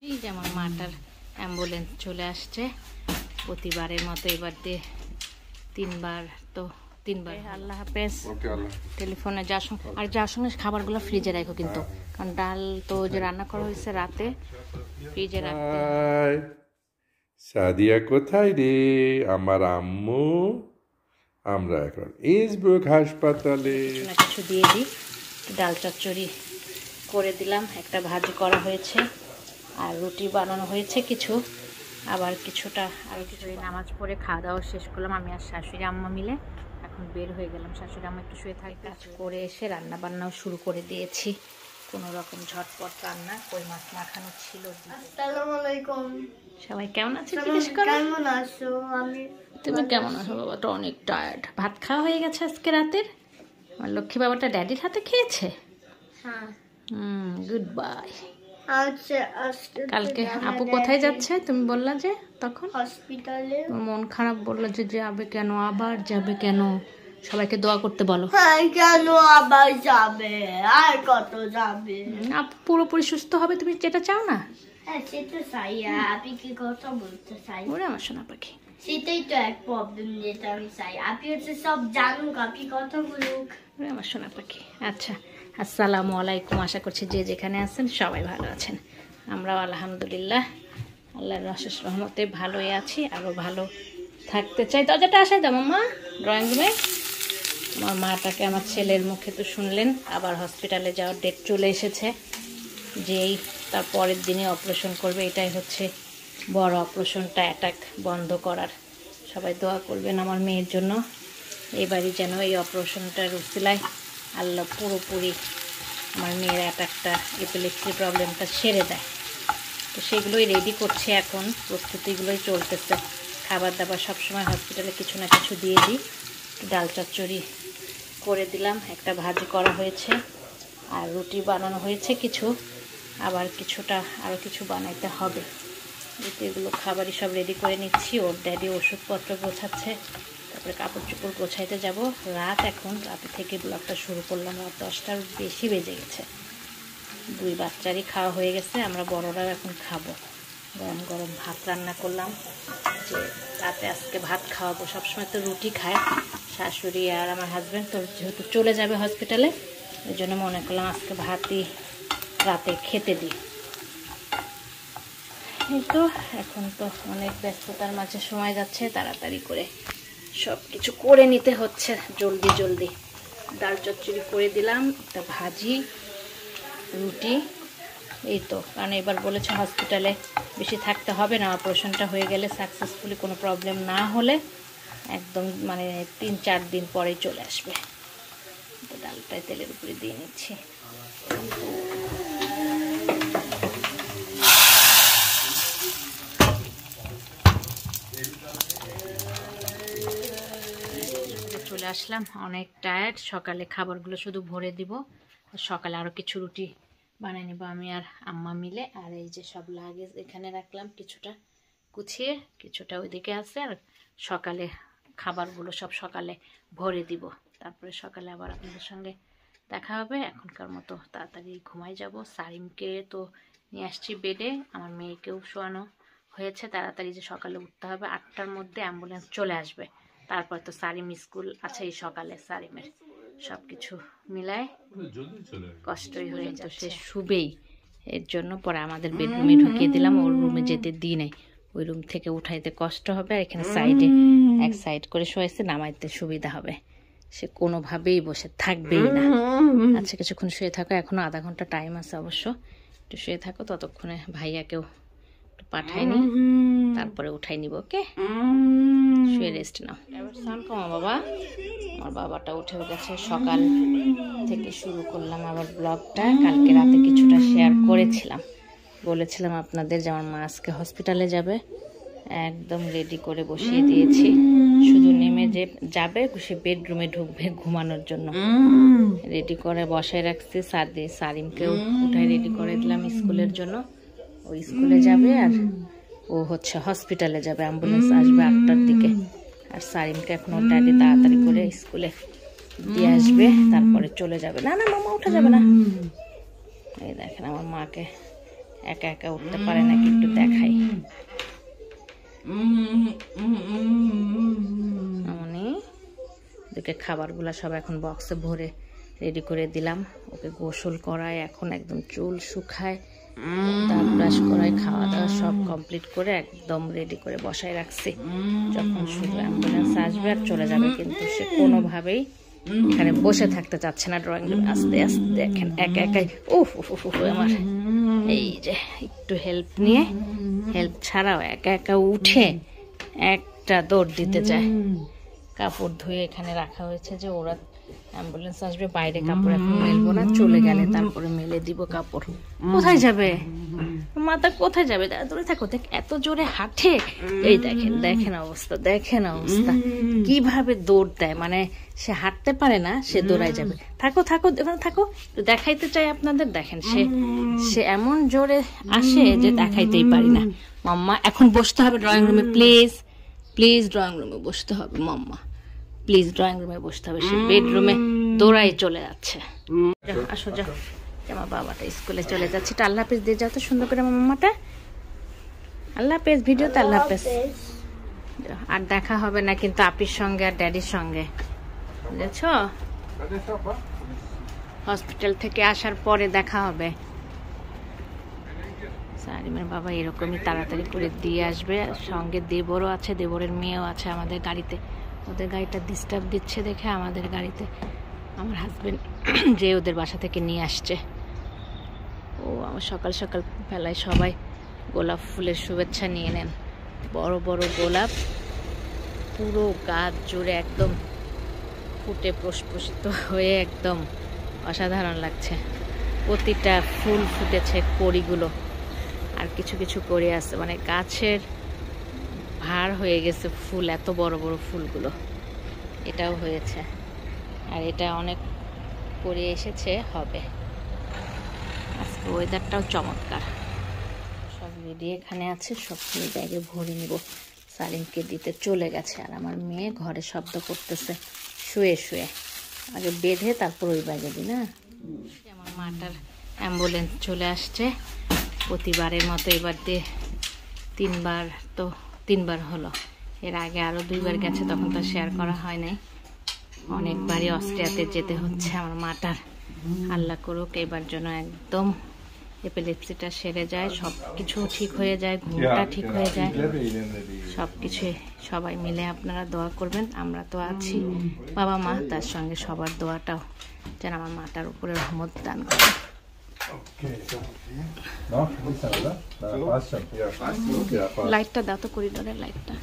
এই যে আমার মাটার অ্যাম্বুলেন্স চলে আসছে প্রতিবারের মতো, এবার দিয়ে তিনবার। আল্লাহ হাফেজ। টেলিফোনে যার সঙ্গে আর যার সঙ্গে খাবারগুলো ফ্রিজে রাখো কিন্তু, কারণ ডাল তো যে রান্না করা হয়েছে রাতে ফ্রিজে রাখতে। সাদিয়া কোথায় রে আমার আম্মু? আমরা এখন ইসব্রুক হাসপাতালে। কিছু দিয়ে দিই, ডাল চচ্চড়ি করে দিলাম, একটা ভাজি করা হয়েছে আর রুটি বানানো হয়েছে কিছু, আবার কিছুটা আরও কিছু। নামাজ পড়ে খাওয়া দাওয়া শেষ করলাম আমি আর শাশুড়ি আম্মা মিলে, এখন বের হয়ে গেলাম। শাশুড়ি আম্মা একটু শুয়ে থাকি, কাজ করে এসে রান্না বান্নাও শুরু করে দিয়েছি। কোনো রকম ঝটপট রান্না, কই মাছ মাখানো ছিল। আসসালামু আলাইকুম। সবাই কেমন আছে জিজ্ঞেস করো। কেমন আছো? তুমি কেমন আছো? বাবাটা অনেক টায়ার্ড। ভাত খাওয়া হয়ে গেছে আজকে রাতের। আমার লক্ষ্মী বাবাটা ড্যাডির হাতে খেয়েছে। হ্যাঁ। Good bye. আচ্ছা, কালকে আপু কোথায় যাচ্ছে তুমি বললা যে তখন? হসপিটালে। মন খারাপ বললো যে যাবে কেন, আবার যাবে কেন? সবাইকে দোয়া করতে বলো। হ্যাঁ, কেন আবার যাবে? আর কত যাবে? আপু পুরোপুরি সুস্থ হবে, তুমি যেটা চাও না? হ্যাঁ, সেটা চাই। আপনি কি কথা বলতে চাই? ওরে আমার সোনা পাখি, সেটাই তো এক প্রবলেম যেটা আমি চাই। আপনি হচ্ছে সব জানুক, আপনি কথা বলুক। ওরে আমার সোনা পাখি। আচ্ছা, আসসালামু আলাইকুম। আশা করছি যে যেখানে আছেন সবাই ভালো আছেন। আমরাও আলহামদুলিল্লাহ আল্লাহর অশেষ রহমতে ভালোই আছি, আরও ভালো থাকতে চাই। দরজাটা আসাই দাও মাম্মা, ড্রয়িং রুমে। আমার মাটাকে আমার ছেলের মুখে তো শুনলেন, আবার হসপিটালে যাওয়ার ডেট চলে এসেছে, যেই তার পরের দিনে অপারেশন করবে। এটাই হচ্ছে বড় অপারেশনটা, অ্যাটাক বন্ধ করার। সবাই দোয়া করবেন আমার মেয়ের জন্য। এবারই যেন এই অপারেশনটার উসিলায় আল্লাহ পুরোপুরি আমার মেয়ের অ্যাটাকটা, এপিলেপসি প্রবলেমটা সেরে দেয়। তো সেগুলোই রেডি করছে এখন, প্রস্তুতিগুলোই চলতেছে। খাবার দাবার সবসময় হসপিটালে কিছু না কিছু দিয়ে দিই। ডাল চচ্চড়ি করে দিলাম, একটা ভাজি করা হয়েছে আর রুটি বানানো হয়েছে কিছু, আবার কিছুটা আরও কিছু বানাইতে হবে। এগুলো খাবারই সব রেডি করে নিচ্ছি। ওর ড্যাডি ওষুধপত্র গোছাচ্ছে, তারপরে কাপড় চোপড় গোছাইতে যাব। রাত এখন, রাতে থেকে ব্লগটা শুরু করলাম, রাত 10টার বেশি বেজে গেছে। দুই বাচ্চারই খাওয়া হয়ে গেছে, আমরা বড়রাও এখন খাবো। গরম গরম ভাত রান্না করলাম, যে রাতে আজকে ভাত খাওয়াবো। সবসময় তো রুটি খায় শাশুড়ি আর আমার হাজব্যান্ড, তো যেহেতু চলে যাবে হসপিটালে ওই জন্য মনে করলাম আজকে ভাতই রাতে খেতে দিই। এই তো এখন তো অনেক ব্যস্ততার মাঝে সময় যাচ্ছে, তাড়াতাড়ি করে সব কিছু করে নিতে হচ্ছে জলদি জলদি। ডাল চচ্চড়ি করে দিলাম, একটা ভাজি, রুটি। এই তো, কারণ এবার বলেছে হসপিটালে বেশি থাকতে হবে না, অপারেশনটা হয়ে গেলে সাকসেসফুলি কোনো প্রবলেম না হলে একদম মানে 3-4 দিন পরেই চলে আসবে। তো ডালটাই তেলের উপরে দিয়ে নিচ্ছি। চলে আসলাম, অনেক টায়ার্ড। সকালে খাবারগুলো শুধু ভরে দিব, সকালে আরও কিছু রুটি বানিয়ে নেব আমি আর আম্মা মিলে। আর এই যে সব লাগেজ এখানে রাখলাম, কিছুটা গুছিয়ে, কিছুটা ওইদিকে আছে। আর সকালে খাবারগুলো সব সকালে ভরে দিব, তারপরে সকালে আবার আপনাদের সঙ্গে দেখা হবে। এখনকার মতো তাড়াতাড়ি ঘুমাই যাব। সারিমকে তো নিয়ে আসছি বেডে, আমার মেয়েকেও শোয়ানো হয়েছে। তাড়াতাড়ি যে সকালে উঠতে হবে, 8টার মধ্যে অ্যাম্বুলেন্স চলে আসবে। তারপর তো সারিম স্কুল আছে এই সকালে, সারিমের সব কিছু মিলায় কষ্টই হয়ে যাচ্ছে। শুবেই, এর জন্য পরে আমাদের বেডরুমে ঢুকিয়ে দিলাম, ওর রুমে যেতে দিই নাই। ওই রুম থেকে উঠাইতে কষ্ট হবে, আর এখানে সাইডে এক সাইড করে শোয়াইছে, নামাইতে সুবিধা হবে। সে কোনোভাবেই বসে থাকবেই না। আচ্ছা, কিছুক্ষণ শুয়ে থাকো, এখনো আধা ঘন্টা টাইম আছে অবশ্য। একটু শুয়ে থাকো, ততক্ষণে ভাইয়াকেও একটু পাঠাইনি, তারপরে উঠাই নিব। ওকে, শুয়ে রেস্ট নাও। এবার স্নান কমা বাবা। আমার বাবাটা উঠেও গেছে। সকাল থেকে শুরু করলাম আবার ব্লগটা। কালকে রাতে কিছুটা শেয়ার করেছিলাম, বলেছিলাম আপনাদের যে আমার মা আজকে হসপিটালে যাবে। একদম রেডি করে বসিয়ে দিয়েছি, শুধু নেমে যে যাবে সে বেডরুমে ঢুকবে ঘুমানোর জন্য। রেডি করে বসায় রাখছি। সারিমকেও উঠায় রেডি করে দিলাম স্কুলের জন্য। ও স্কুলে যাবে আর ও হচ্ছে হসপিটালে যাবে, অ্যাম্বুলেন্স আসবে 8টার দিকে। আর সারিমকে এখন ওর ড্যাডি তাড়াতাড়ি করে স্কুলে দিয়ে আসবে, তারপরে চলে যাবে। না না মামা উঠা যাবে না। এই দেখেন আমার মাকে একা একা উঠতে পারে নাকি একটু দেখাই। আমি ওদেরকে খাবারগুলো সব এখন বক্সে ভরে রেডি করে দিলাম। ওকে গোসল করায়, এখন একদম চুল শুকায়, দাঁত ব্রাশ করায়, খাওয়া দাওয়া সব কমপ্লিট করে একদম রেডি করে বসায় রাখছি। যখন শুধু অ্যাম্বুলেন্স আসবে আর চলে যাবে, কিন্তু সে কোনোভাবেই এখানে বসে থাকতে চাচ্ছে না। ড্রয়িং রুমে আস্তে আস্তে দেখেন একা একাই আমার এই যে একটু হেল্প নিয়ে, হেল্প ছাড়াও একা একা উঠে একটা দৌড় দিতে চায়। কাপড় ধুয়ে এখানে রাখা হয়েছে যে ওরা অ্যাম্বুলেন্স আসবে, বাইরে কাপড় এখন মেলবো না, চলে গেলে তারপরে মেলে দিব কাপড়। কোথায় যাবে মাথা, কোথায় যাবে? দূরে থাকো। দেখ এত জোরে হাঁটে, এই দেখেন দেখেন অবস্থা, দেখেন অবস্থা কিভাবে দৌড় দেয়। মানে সে হাঁটতে পারে না, সে দৌড়ায় যাবে। থাকো থাকো থাকো, দেখাইতে চাই আপনাদের। দেখেন সে এমন জোরে আসে যে দেখাইতেই পারি না। মাম্মা এখন বসতে হবে ড্রয়িং রুমে, প্লিজ প্লিজ ড্রয়িং রুমে বসতে হবে। মাম্মা প্লিজ ড্রয়িং রুমে বসতে হবে। সে বেডরুমে দৌড়াই চলে যাচ্ছে। আসো যাও, আমার বাবাটা স্কুলে চলে যাচ্ছে। আল্লাহ হাফেজ দিয়ে যাও তো সুন্দর করে আমার মামাটা। আল্লাহ হাফেজ, ভিডিওতে আল্লাহ হাফেজ। আর দেখা হবে না কিন্তু আপির সঙ্গে আর ড্যাডির সঙ্গে, বুঝেছ? হসপিটাল থেকে আসার পরে দেখা হবে। সারিমের বাবা এরকমই তাড়াতাড়ি করে দিয়ে আসবে। সঙ্গে দেবরও আছে, দেবরের মেয়েও আছে আমাদের গাড়িতে। ওদের গাড়িটা ডিস্টার্ব দিচ্ছে দেখে আমাদের গাড়িতে আমার হাজবেন্ড যে ওদের বাসা থেকে নিয়ে আসছে। ও আমার সকাল সকাল বেলায় সবাই গোলাপ ফুলের শুভেচ্ছা নিয়ে নেন। বড় বড় গোলাপ পুরো গাছ জুড়ে একদম ফুটে প্রস্ফুটিত হয়ে একদম অসাধারণ লাগছে। প্রতিটা ফুল ফুটেছে, কড়িগুলো আর কিছু কিছু কড়ি আছে, মানে গাছের ভার হয়ে গেছে ফুল, এত বড় বড় ফুলগুলো। এটাও হয়েছে, আর এটা অনেক করে এসেছে, হবে। আজকে ওয়েদারটাও চমৎকার। সব রেডি এখানে আছে, সব ব্যাগে ভরে নিব। সালিমকে দিতে চলে গেছে, আর আমার মেয়ে ঘরে শব্দ করতেছে শুয়ে শুয়ে। আগে বেঁধে তারপর ওই ব্যাগে দিই না। আমার মাটার অ্যাম্বুলেন্স চলে আসছে প্রতিবারের মতো। এবার দিয়ে তিনবার হলো। এর আগে আরো 2 বার গেছে, তখন তো শেয়ার করা হয় নাই। অনেকবারই অস্ট্রিয়াতে যেতে হচ্ছে আমার মাটার। আল্লাহ করুক এবার যেন একদম এপিলেপসিটা সেরে যায়, সব কিছু ঠিক হয়ে যায়, ঘুমটা ঠিক হয়ে যায়, সব কিছু। সবাই মিলে আপনারা দোয়া করবেন। আমরা তো আছি, বাবা মা, তার সঙ্গে সবার দোয়াটাও যেন আমার মাটার উপরে রহমত দান করে। লাইটটা দাও তো, করিডোরের লাইটটা।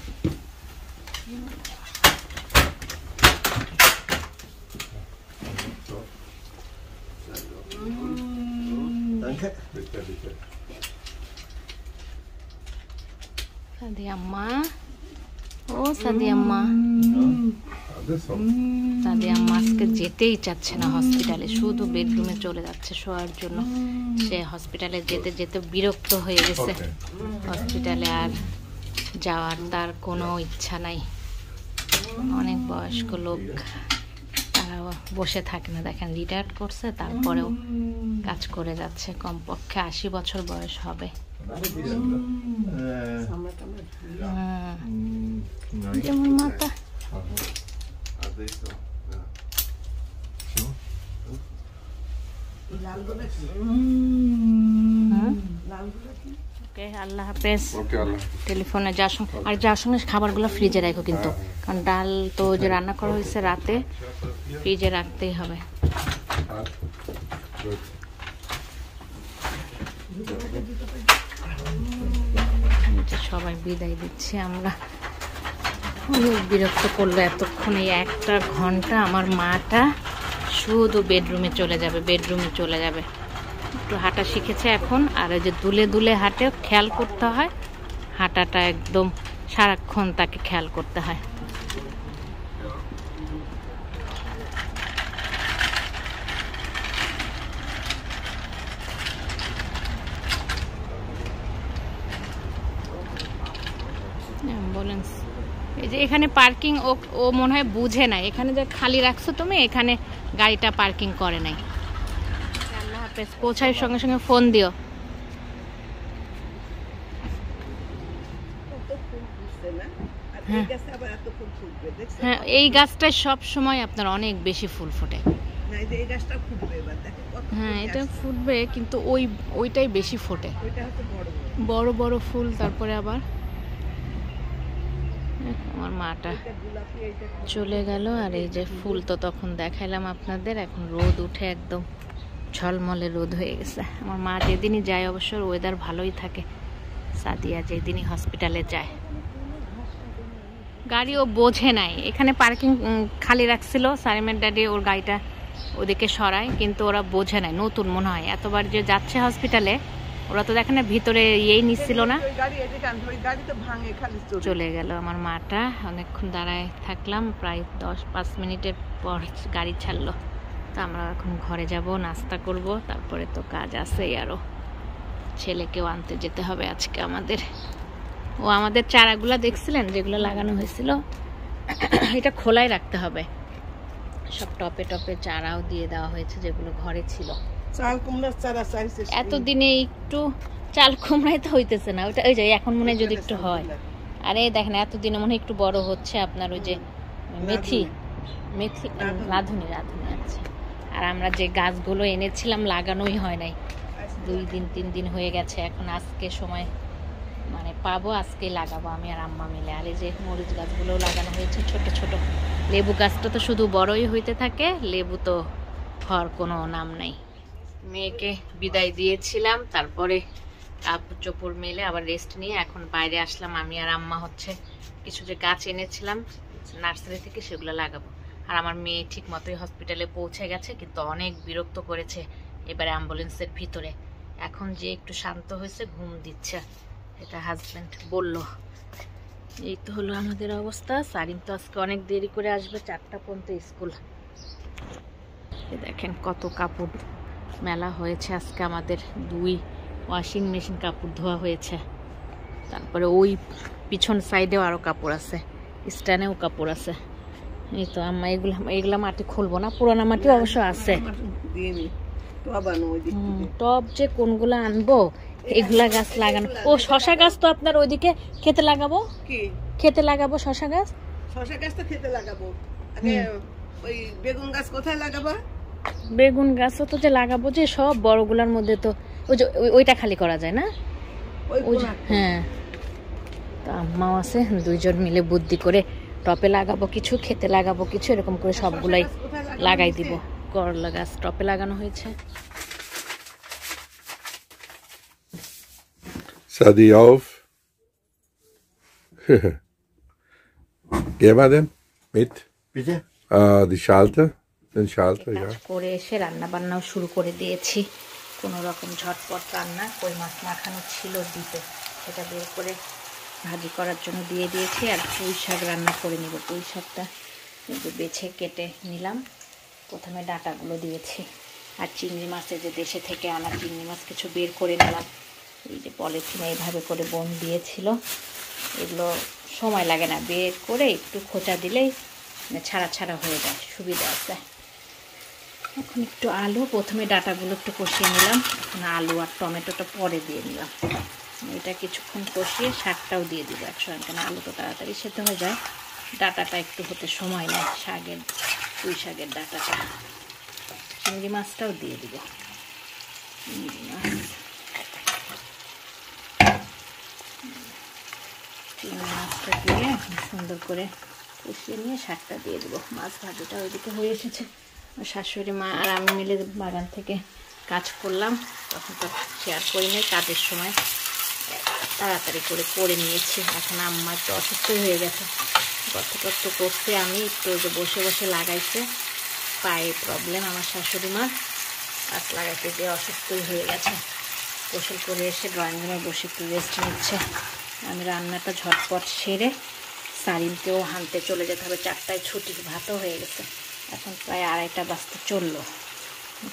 সাদি আম্মা, ও সাদি আম্মা। সাদি আম্মা আজকে যেতেই চাচ্ছে না হসপিটালে, শুধু বেডরুমে চলে যাচ্ছে শোয়ার জন্য। সে হসপিটালে যেতে যেতে বিরক্ত হয়ে গেছে। হসপিটালে আর যাওয়ার তার কোনো ইচ্ছা নাই। অনেক বয়স্ক লোক, তারাও বসে থাকে না। দেখেন রিটায়ার্ড করছে, তারপরেও কাজ করে যাচ্ছে। কমপক্ষে 80 বছর বয়স হবে। যেমন মাথা আল্লাহ হাফেজ। টেলিফোনে যার সঙ্গে আর যার সঙ্গে খাবারগুলো ফ্রিজে রাখো কিন্তু, কারণ ডাল তো যে রান্না করা হয়েছে রাতে, ফ্রিজে রাখতেই হবে। সবাই বিদায় দিচ্ছি আমরা। বিরক্ত করলো এতক্ষণ, এই 1টা ঘন্টা আমার মাটা শুধু বেডরুমে চলে যাবে, বেডরুমে চলে যাবে। একটু হাঁটা শিখেছে এখন, আর ওই যে দুলে দুলে হাঁটে, খেয়াল করতে হয় হাঁটাটা, একদম সারাক্ষণ তাকে খেয়াল করতে হয়। অ্যাম্বুলেন্স এই যে এখানে পার্কিং, ও মনে হয় বুঝে নাই। এখানে যে খালি রাখছো তুমি, এখানে গাড়িটা পার্কিং করে নাই। আল্লাহ হাফেজ, পৌঁছায় সঙ্গে সঙ্গে ফোন দিও। হ্যাঁ, এই গাছটায় সব সময় আপনার অনেক বেশি ফুল ফোটে। হ্যাঁ, এটা ফুটবে, কিন্তু ওইটাই বেশি ফোটে, বড় বড় ফুল। তারপরে আবার আমার মাটা চলে গেল। আর এই যে ফুল তো তখন দেখাইলাম আপনাদের, এখন রোদ উঠে একদম ঝলমলে রোদ হয়ে গেছে। আমার মা যেদিনই যায়, অবশ্য ওয়েদার ভালোই থাকে, সাদিয়া যেদিনই হসপিটালে যায়। গাড়ি ও বোঝে নাই, এখানে পার্কিং খালি রাখছিল, সারিমের ড্যাডি ওর গাড়িটা ওদিকে সরায়, কিন্তু ওরা বোঝে নাই, নতুন মনে হয়। এতবার যে যাচ্ছে হসপিটালে, ওরা তো দেখে না ভিতরে ইয়েই নিচ্ছিল না, চলে গেল। আমার মাটা অনেকক্ষণ দাঁড়ায় থাকলাম, প্রায় 10-5 মিনিটের পর গাড়ি ছাড়লো। তো আমরা এখন ঘরে যাব, নাস্তা করব, তারপরে তো কাজ আছেই, আরও ছেলেকেও আনতে যেতে হবে আজকে আমাদের। ও আমাদের চারাগুলো দেখছিলেন যেগুলো লাগানো হয়েছিল, এটা খোলাই রাখতে হবে। সব টপে টপে চারাও দিয়ে দেওয়া হয়েছে যেগুলো ঘরে ছিল। চাল কুমড়ার চারা চাইছে এতদিনে একটু চাল কুমড়াই তো হইতেছে না, ওইটা ওই যে এখন মনে হয় যদি একটু হয়। আরে দেখেন এতদিনে মনে হয় একটু বড় হচ্ছে আপনার ওই যে মেথি মেথি রাঁধুনি আছে। আর আমরা যে গাছগুলো এনেছিলাম লাগানোই হয় নাই, 2-3 দিন হয়ে গেছে। এখন আজকে সময় মানে পাবো, আজকে লাগাবো আমি আর আম্মা মিলে। আর এই যে মরিচ গাছগুলোও লাগানো হয়েছে ছোট ছোট। লেবু গাছটা তো শুধু বড়ই হইতে থাকে, লেবু তো হওয়ার কোনো নাম নাই। মেয়েকে বিদায় দিয়েছিলাম, তারপরে কাপড় চোপড় মেলে আবার রেস্ট নিয়ে এখন বাইরে আসলাম। আমি আর আম্মা হচ্ছে কিছু যে গাছ এনেছিলাম নার্সারি থেকে, সেগুলো লাগাবো। আর আমার মেয়ে ঠিক মতোই হসপিটালে পৌঁছে গেছে, কিন্তু অনেক বিরক্ত করেছে এবারে অ্যাম্বুলেন্সের ভিতরে। এখন যে একটু শান্ত হয়েছে, ঘুম দিচ্ছে, এটা হাজব্যান্ড বলল। এই তো হলো আমাদের অবস্থা। সারিম তো আজকে অনেক দেরি করে আসবে, 4টা পর্যন্ত স্কুল। দেখেন কত কাপড় মেলা হয়েছে আজকে আমাদের, 2 ওয়াশিং মেশিন কাপড় ধোয়া হয়েছে। তারপরে ওই পিছন সাইডেও আরও কাপড় আছে, স্ট্যান্ডেও কাপড় আছে। এই তো আম্মা এগুলা মাটি খুলবো না, পুরানা মাটি অবশ্য আছে। টব যে কোনগুলা আনবো, এগুলা গাছ লাগানো। ও শশা গাছ তো আপনার ওইদিকে খেতে লাগাবো, খেতে লাগাবো শশা গাছ। শশা গাছ তো খেতে লাগাবো, আগে ওই বেগুন গাছ কোথায় লাগাবা? বেগুন গাছও তো যে লাগাবো, যে সব বড়গুলার মধ্যে তো ওই যে ওইটা খালি করা যায় না, ওই হ্যাঁ। তো আম্মাও আছে, 2 জন মিলে বুদ্ধি করে টপে লাগাবো কিছু, খেতে লাগাবো কিছু, এরকম করে সবগুলাই লাগাই দিব। করলা গাছ টপে লাগানো হয়েছে। Sadi auf. Geh mal denn mit. Bitte? Die Schalter. Den Schalter, ja. করে এসে রান্না বান্নাও শুরু করে দিয়েছি, কোনো রকম ঝটপট রান্না। কই মাছ মাখানো ছিল দিতে, সেটা বের করে ভাজি করার জন্য দিয়ে দিয়েছি। আর পুঁই শাক রান্না করে নিব। পুঁই শাকটা বেছে কেটে নিলাম, প্রথমে ডাঁটাগুলো দিয়েছি। আর চিংড়ি মাছের যে দেশে থেকে আনা চিংড়ি মাছ কিছু বের করে নিলাম। এই যে পলিথিনে এইভাবে করে বোন দিয়েছিল, এগুলো সময় লাগে না, বের করে একটু খোঁচা দিলেই ছাড়া ছাড়া হয়ে যায়, সুবিধা আছে। এখন একটু আলু, প্রথমে ডাঁটাগুলো একটু কষিয়ে নিলাম, এখন আলু আর টমেটোটা পরে দিয়ে নিলাম। এটা কিছুক্ষণ কষিয়ে শাকটাও দিয়ে দিব একসঙ্গে, কেন আলু তো তাড়াতাড়ি সেদ্ধ হয়ে যায়, ডাঁটাটা একটু হতে সময় নেয়। শাকের পুঁই শাকের ডাঁটাটা, চিংড়ি মাছটাও দিয়ে দিব। চিংড়ি মাছটা দিয়ে সুন্দর করে কষিয়ে নিয়ে শাকটা দিয়ে দেবো। মাছ ভাজিটা ওইদিকে হয়ে এসেছে। শাশুড়ি মা আর আমি মিলে বাগান থেকে কাজ করলাম, তখন তো শেয়ার করি নাই, কাজের সময় তাড়াতাড়ি করে নিয়েছি। এখন আম্মা একটু অসুস্থই হয়ে গেছে, গর্ত করতে আমি একটু যে বসে বসে লাগাইছে, পায়ে প্রবলেম আমার শাশুড়ি মার, গাছ লাগাইতে গিয়ে অসুস্থই হয়ে গেছে। গোসল করে এসে ড্রয়িং রুমে বসে একটু রেস্ট নিচ্ছে। আমি রান্নাটা ঝটপট সেরে সারিমকেও হানতে চলে যেতে হবে, 4টায় ছুটি, ভাতও হয়ে গেছে। এখন প্রায় 2:30 বাজতে চললো।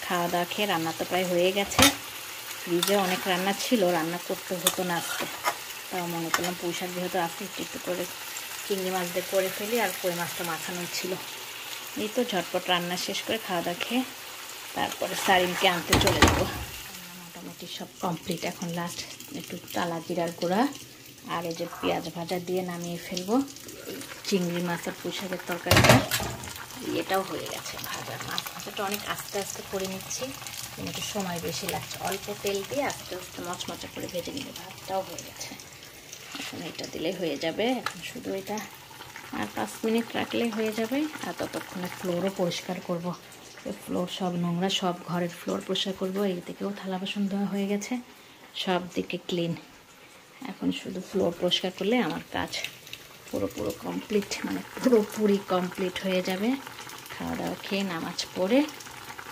খাওয়া দাওয়া খেয়ে রান্না তো প্রায় হয়ে গেছে। ফ্রিজে অনেক রান্না ছিল, রান্না করতে হতো না আজকে, তাও মনে করলাম পুঁই শাক যেহেতু আসতে একটু করে চিংড়ি মাছ দিয়ে করে ফেলি, আর কই মাছটা মাখানো ছিল। এই তো ঝটপট রান্না শেষ করে খাওয়া দাওয়া খেয়ে তারপরে সারিমকে আনতে চলে যাবো। মোটামুটি সব কমপ্লিট। এখন লাস্ট একটু টালা জিরার গুঁড়া আর এই যে পেঁয়াজ ভাজা দিয়ে নামিয়ে ফেলবো। এই চিংড়ি মাছ আর পুঁই শাকের তরকারিটা এটাও হয়ে গেছে ভাজা। মাছ ভাজাটা অনেক আস্তে আস্তে করে নিচ্ছি, কিন্তু সময় বেশি লাগছে। অল্প তেল দিয়ে আস্তে আস্তে মচমচা করে ভেজে নিলে ভাতটাও হয়ে গেছে। এখন এটা দিলেই হয়ে যাবে। এখন শুধু এটা আর 5 মিনিট রাখলেই হয়ে যাবে। আর ততক্ষণে ফ্লোরও পরিষ্কার করব। ফ্লোর সব নোংরা, সব ঘরের ফ্লোর পরিষ্কার করবো। এই দিকেও থালা বাসন ধোয়া হয়ে গেছে, সব দিকে ক্লিন। এখন শুধু ফ্লোর পরিষ্কার করলে আমার কাজ পুরো কমপ্লিট, মানে পুরোপুরি কমপ্লিট হয়ে যাবে। খাওয়া দাওয়া খেয়ে নামাজ পড়ে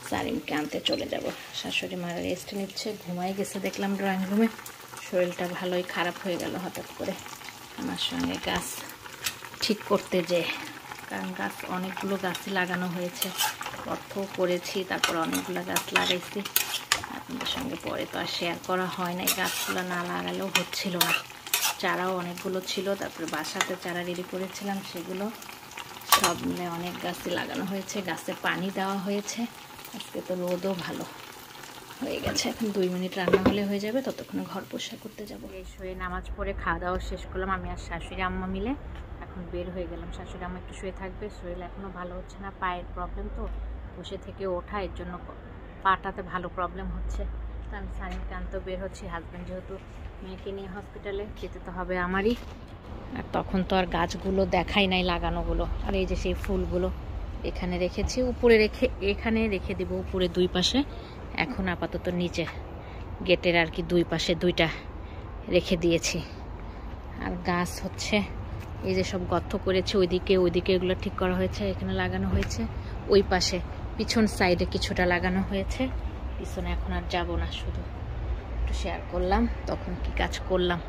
সারিমকে আনতে চলে যাব। শাশুড়ি মারা রেস্ট নিচ্ছে, ঘুমাই গেছে দেখলাম ড্রয়িং রুমে। শরীরটা ভালোই খারাপ হয়ে গেল হঠাৎ করে আমার সঙ্গে গাছ ঠিক করতে যেয়ে। কারণ গাছ অনেকগুলো গাছই লাগানো হয়েছে, অর্থও করেছি, তারপর অনেকগুলো গাছ লাগাইছি। আপনাদের সঙ্গে পরে তো আর শেয়ার করা হয় না। গাছগুলো না লাগালেও হচ্ছিল না। চারাও অনেকগুলো ছিল, তারপরে বাসাতে চারা রেডি করেছিলাম, সেগুলো সব মিলে অনেক গাছই লাগানো হয়েছে। গাছে পানি দেওয়া হয়েছে। আজকে তো রোদও ভালো হয়ে গেছে। এখন 2 মিনিট রান্না হলে হয়ে যাবে, ততক্ষণে ঘর পরিষ্কার করতে যাবো। এই শুয়ে নামাজ পড়ে খাওয়া দাওয়া শেষ করলাম আমি আর শাশুড়ি আম্মা মিলে। এখন বের হয়ে গেলাম। শাশুড়ি আম্মা একটু শুয়ে থাকবে, শরীর এখনও ভালো হচ্ছে না, পায়ের প্রবলেম তো, বসে থেকে ওঠা, এর জন্য পাটাতে ভালো প্রবলেম হচ্ছে। তো আমি সানিমকে আনতেও বের হচ্ছি। হাজব্যান্ড যেহেতু মেয়েকে নিয়ে হসপিটালে, যেতে তো হবে আমারই। আর তখন তো আর গাছগুলো দেখাই নাই লাগানোগুলো। আর এই যে সেই ফুলগুলো এখানে রেখেছি, উপরে এখানে রেখে দিব, উপরে 2 পাশে। এখন আপাতত নিচে গেটের আর কি 2 পাশে 2টা রেখে দিয়েছি। আর গাছ হচ্ছে এই যে সব গর্ত করেছে, ওইদিকে এগুলো ঠিক করা হয়েছে, এখানে লাগানো হয়েছে। ওই পাশে পিছন সাইডে কিছুটা লাগানো হয়েছে। পিছনে এখন আর যাব না, শুধু একটু শেয়ার করলাম তখন কি কাজ করলাম।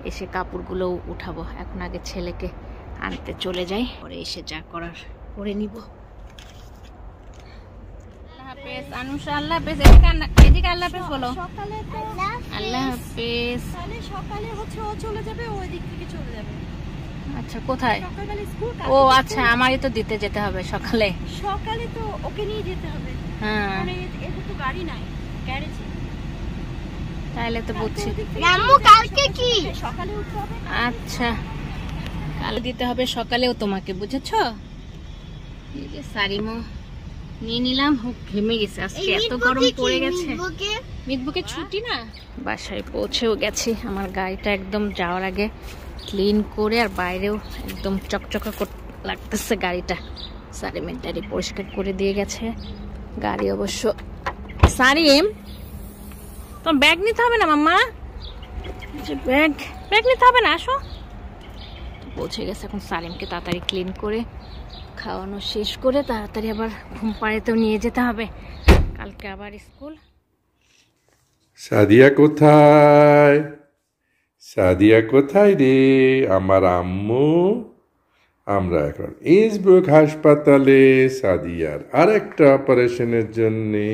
এসে কাপড়গুলো উঠাবো। এখন আগে ছেলেকে আনতে চলে যাই, পরে এসে যা করার করে নিব। আল্লাহ হাফেজ আনুষা, আল্লাহ হাফেজ। এদিকে আল্লাহ হাফেজ বলো। সকালে তো আল্লাহ হাফেজ। তাহলে সকালে হচ্ছে ও চলে যাবে, ওই দিক থেকে চলে যাবে। আচ্ছা, কোথায়? সকালবেলা স্কুল। ও আচ্ছা, আমারই তো দিতে যেতে হবে সকালে। সকালে তো ওকে নিয়ে যেতে হবে, হ্যাঁ মানে এদের তো গাড়ি নাই, গ্যারেজে। তাহলে তো বুঝছি। আম্মু কালকে কি সকালে উঠতে হবে? আচ্ছা, কালে দিতে হবে সকালেও তোমাকে, বুঝেছো? এই যে সারিমো নিয়ে নিলাম। ঘেমে গেছে, আজকে এত গরম পড়ে গেছে। মিতবুকে ছুটি না। বাসায় পৌঁছেও গেছি। আমার গাড়িটা একদম যাওয়ার আগে ক্লিন করে, আর বাইরেও একদম চকচকা লাগতেছে গাড়িটা। সারিমের ড্যাডি পরিষ্কার করে দিয়ে গেছে গাড়ি অবশ্য। সারিম, তোমার ব্যাগ নিতে হবে না মাম্মা? ব্যাগ নিতে হবে না, আসো। পৌঁছে গেছে। এখন সারিমকে তাড়াতাড়ি ক্লিন করে খাওয়ানো শেষ করে তাড়াতাড়ি আবার ঘুম পাড়াতেও নিয়ে যেতে হবে, কালকে আবার স্কুল। সাদিয়া কোথায়? সাদিয়া কোথায় রে আমার আম্মু? আমরা এখন ইন্সব্রুক হাসপাতালে সাদিয়ার আরেকটা অপারেশনের জন্যে।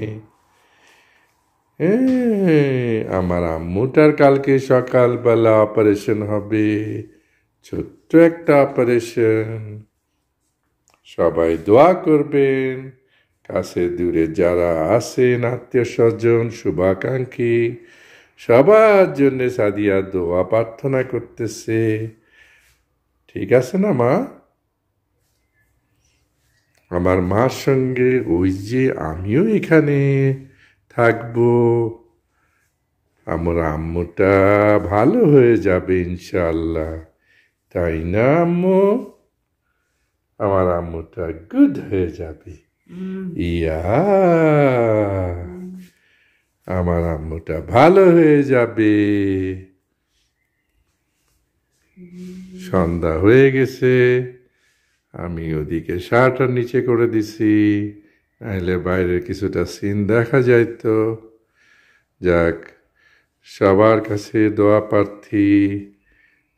আমার আম্মুটার কালকে সকালবেলা অপারেশন হবে, ছোট্ট একটা অপারেশন। সবাই দোয়া করবেন, কাছে দূরে যারা আছেন, আত্মীয় স্বজন, শুভাকাঙ্ক্ষী, সবার জন্য সাদিয়া দোয়া প্রার্থনা করতেছে। ঠিক আছে না মা? আমার মার সঙ্গে ওই যে আমিও এখানে থাকবো। আমার আম্মুটা ভালো হয়ে যাবে ইনশাল্লাহ, তাই না আম্মু? আমার আম্মুটা গুড হয়ে যাবে। ইয়া, আমার আম্মুটা ভালো হয়ে যাবে। সন্ধ্যা হয়ে গেছে, আমি ওদিকে শার্টটা নিচে করে দিছি, নাহলে বাইরের কিছুটা সিন দেখা যাইতো। যাক, সবার কাছে দোয়া প্রার্থী,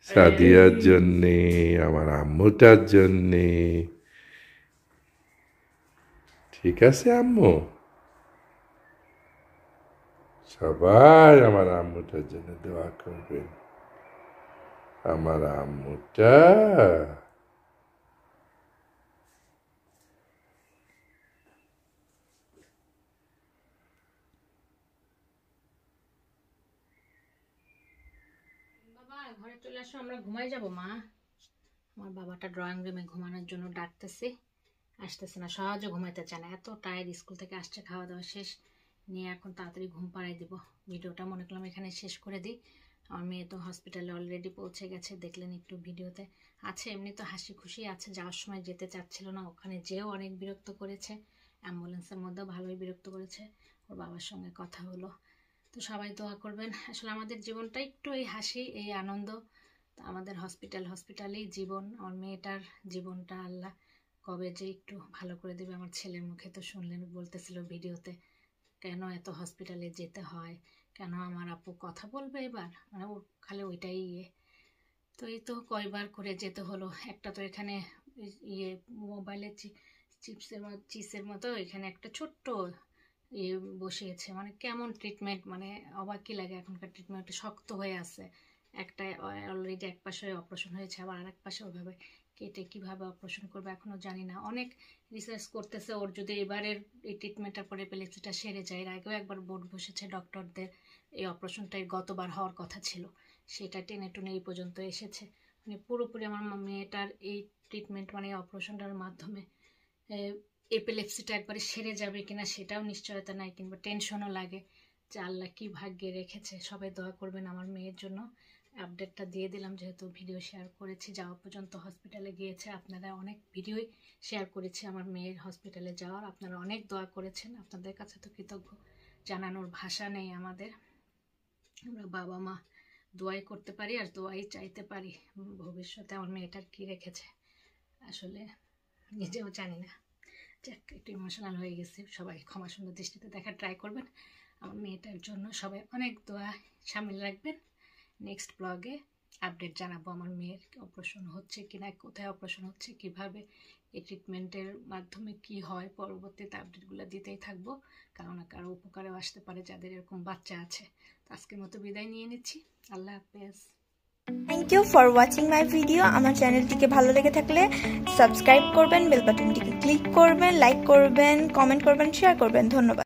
সাদিয়ার জন্যে, আমার আম্মুটার জন্যে। ঠিক আছে আম্মু? সবাই আমার আম্মুটার জন্য দোয়া করবেন। আমার আম্মুটা ঘরে চলে আসো, আমরা ঘুমাই যাব মা। আমার বাবাটা ড্রয়িং রুমে ঘুমানোর জন্য ডাকতেছে, আসতেছে না, সহজে ঘুমাইতে চায় না, এত টায়ার্ড, স্কুল থেকে আসছে, খাওয়া দাওয়া শেষ নিয়ে এখন তাড়াতাড়ি ঘুম পাড়াই দিব। ভিডিওটা মনে করলাম এখানে শেষ করে দিই। আমার মেয়ে তো হসপিটালে অলরেডি পৌঁছে গেছে, দেখলেন একটু ভিডিওতে আছে। এমনি তো হাসি খুশি আছে, যাওয়ার সময় যেতে চাচ্ছিল না, ওখানে যেও অনেক বিরক্ত করেছে, অ্যাম্বুলেন্সের মধ্যেও ভালোই বিরক্ত করেছে। ওর বাবার সঙ্গে কথা হলো। তো সবাই দোয়া করবেন। আসলে আমাদের জীবনটা একটু এই হাসি, এই আনন্দ, তো আমাদের হসপিটালেই জীবন। আমার মেয়েটার জীবনটা আল্লাহ কবে যে একটু ভালো করে দেবে। আমার ছেলের মুখে তো শুনলেন, বলতেছিল ভিডিওতে, কেন এত হসপিটালে যেতে হয়, কেন আমার আপু কথা বলবে এবার, মানে ওর খালি ওইটাই তো এই তো কয়বার করে যেতে হলো। একটা তো এখানে মোবাইলে চিপসের মতো এখানে একটা ছোট্ট বসিয়েছে, মানে কেমন ট্রিটমেন্ট, মানে অবাকই লাগে। এখনকার ট্রিটমেন্ট শক্ত হয়ে আছে, একটা অলরেডি এক পাশে অপারেশন হয়েছে, আবার আরেক পাশে ওইভাবে কেটে কিভাবে অপারেশন করবে এখনও জানি না। অনেক রিসার্চ করতেছে, ওর যদি এবারের এই ট্রিটমেন্টের পরে এপিলেপসিটা সেরে যায়। এর আগেও একবার বোর্ড বসেছে ডক্টরদের, এই অপারেশনটাই গতবার হওয়ার কথা ছিল, সেটা টেনে টুনে এই পর্যন্ত এসেছে। মানে পুরোপুরি আমার মেয়েটার এই ট্রিটমেন্ট, মানে এই অপারেশনটার মাধ্যমে এপিলেপসিটা একবারে সেরে যাবে কিনা সেটাও নিশ্চয়তা নাই, কিংবা টেনশনও লাগে যে আল্লাহ কি ভাগ্যে রেখেছে। সবাই দোয়া করবেন আমার মেয়ের জন্য। আপডেটটা দিয়ে দিলাম যেহেতু ভিডিও শেয়ার করেছি, যাওয়া পর্যন্ত হসপিটালে গিয়েছে। আপনারা অনেক ভিডিওই শেয়ার করেছি আমার মেয়ের হসপিটালে যাওয়ার, আপনারা অনেক দোয়া করেছেন, আপনাদের কাছে তো কৃতজ্ঞ জানানোর ভাষা নেই আমাদের। আমরা বাবা মা দোয়াই করতে পারি আর দোয়াই চাইতে পারি ভবিষ্যতে আমার মেয়েটার কী রেখেছে, আসলে নিজেও জানি না। যাক, একটু ইমোশনাল হয়ে গেছি, সবাই ক্ষমা সুন্দর দৃষ্টিতে দেখার ট্রাই করবেন। আমার মেয়েটার জন্য সবাই অনেক দোয়া সামিল রাখবেন। নেক্সট ব্লগে আপডেট জানাবো আমার মেয়ের অপারেশন হচ্ছে কিনা, কোথায় অপারেশন হচ্ছে, কিভাবে এই ট্রিটমেন্টের মাধ্যমে কি হয়, পরবর্তীতে আপডেটগুলো দিতেই থাকবো, কারো না কারো উপকারেও আসতে পারে যাদের এরকম বাচ্চা আছে। তো আজকের মতো বিদায় নিয়ে নিচ্ছি, আল্লাহ হাফেজ। Thank you for watching my video. আমার চ্যানেলটিকে ভালো লেগে থাকলে সাবস্ক্রাইব করবেন, বেল বাটনটিকে ক্লিক করবেন, লাইক করবেন, কমেন্ট করবেন, শেয়ার করবেন। ধন্যবাদ।